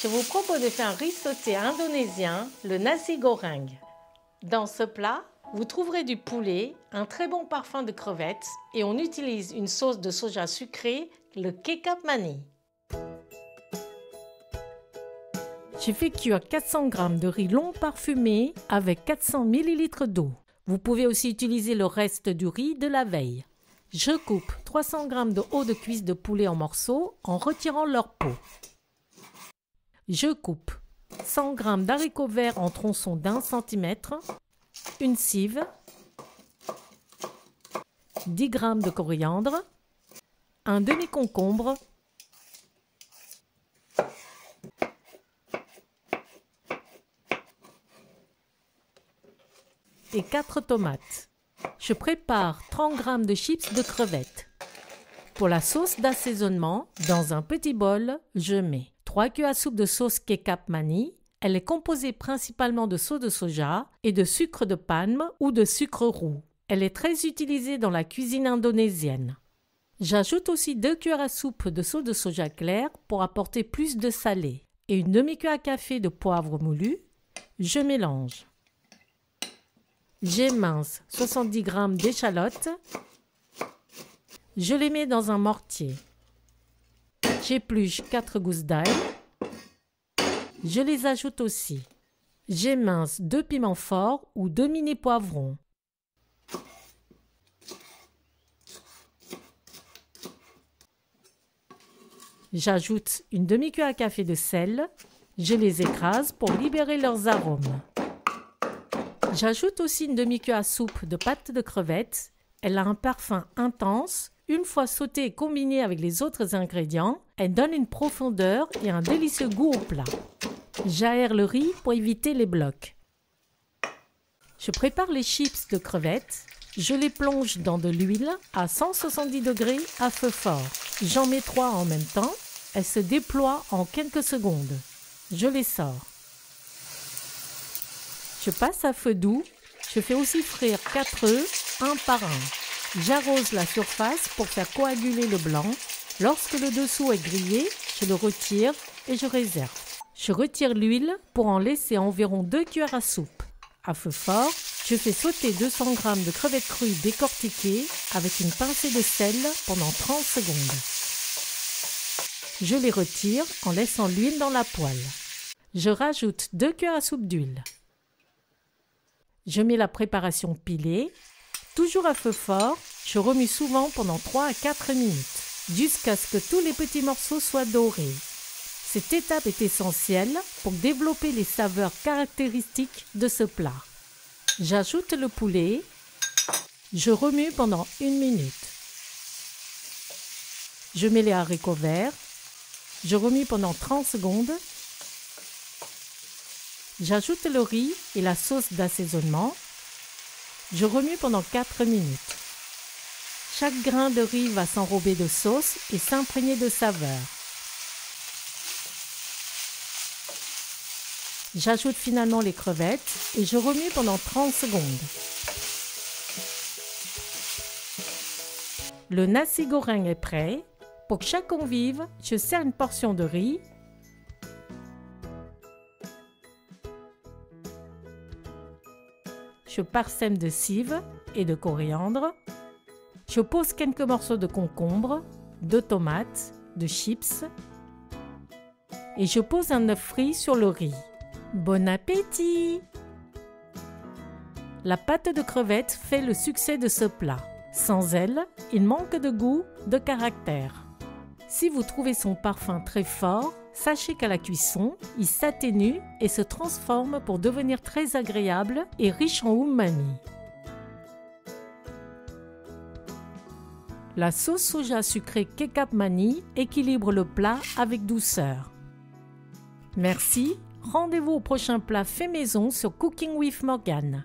Je vous propose de faire un riz sauté indonésien, le nasi goreng. Dans ce plat, vous trouverez du poulet, un très bon parfum de crevettes et on utilise une sauce de soja sucrée, le kecap mani. J'ai fait cuire 400 g de riz long parfumé avec 400 ml d'eau. Vous pouvez aussi utiliser le reste du riz de la veille. Je coupe 300 g de haut de cuisse de poulet en morceaux en retirant leur peau. Je coupe 100 g d'haricots verts en tronçons d'1 cm, une cive, 10 g de coriandre, un demi-concombre, et 4 tomates. Je prépare 30 g de chips de crevettes. Pour la sauce d'assaisonnement, dans un petit bol, je mets 3 cuillères à soupe de sauce kecap mani. Elle est composée principalement de sauce de soja et de sucre de palme ou de sucre roux. Elle est très utilisée dans la cuisine indonésienne. J'ajoute aussi 2 cuillères à soupe de sauce de soja clair pour apporter plus de salé et une demi-cuillère à café de poivre moulu. Je mélange. J'émince 70 g d'échalotes. Je les mets dans un mortier. J'épluche 4 gousses d'ail. Je les ajoute aussi. J'émince 2 piments forts ou 2 mini poivrons. J'ajoute une demi-cuillère à café de sel. Je les écrase pour libérer leurs arômes. J'ajoute aussi une demi-cuillère à soupe de pâte de crevettes. Elle a un parfum intense. Une fois sautée et combinée avec les autres ingrédients, elle donne une profondeur et un délicieux goût au plat. J'aère le riz pour éviter les blocs. Je prépare les chips de crevettes. Je les plonge dans de l'huile à 170 degrés à feu fort. J'en mets 3 en même temps. Elles se déploient en quelques secondes. Je les sors. Je passe à feu doux. Je fais aussi frire 4 œufs, un par un. J'arrose la surface pour faire coaguler le blanc. Lorsque le dessous est grillé, je le retire et je réserve. Je retire l'huile pour en laisser environ 2 cuillères à soupe. À feu fort, je fais sauter 200 g de crevettes crues décortiquées avec une pincée de sel pendant 30 secondes. Je les retire en laissant l'huile dans la poêle. Je rajoute 2 cuillères à soupe d'huile. Je mets la préparation pilée. Toujours à feu fort, je remue souvent pendant 3 à 4 minutes, jusqu'à ce que tous les petits morceaux soient dorés. Cette étape est essentielle pour développer les saveurs caractéristiques de ce plat. J'ajoute le poulet. Je remue pendant 1 minute. Je mets les haricots verts. Je remue pendant 30 secondes. J'ajoute le riz et la sauce d'assaisonnement. Je remue pendant 4 minutes. Chaque grain de riz va s'enrober de sauce et s'imprégner de saveur. J'ajoute finalement les crevettes et je remue pendant 30 secondes. Le nasi goreng est prêt. Pour chaque convive, je sers une portion de riz. Je parsème de cive et de coriandre. Je pose quelques morceaux de concombre, de tomates, de chips. Et je pose un œuf frit sur le riz. Bon appétit! La pâte de crevettes fait le succès de ce plat. Sans elle, il manque de goût, de caractère. Si vous trouvez son parfum très fort, sachez qu'à la cuisson, il s'atténue et se transforme pour devenir très agréable et riche en umami. La sauce soja sucrée kecap mani équilibre le plat avec douceur. Merci, rendez-vous au prochain plat fait maison sur Cooking with Morgane.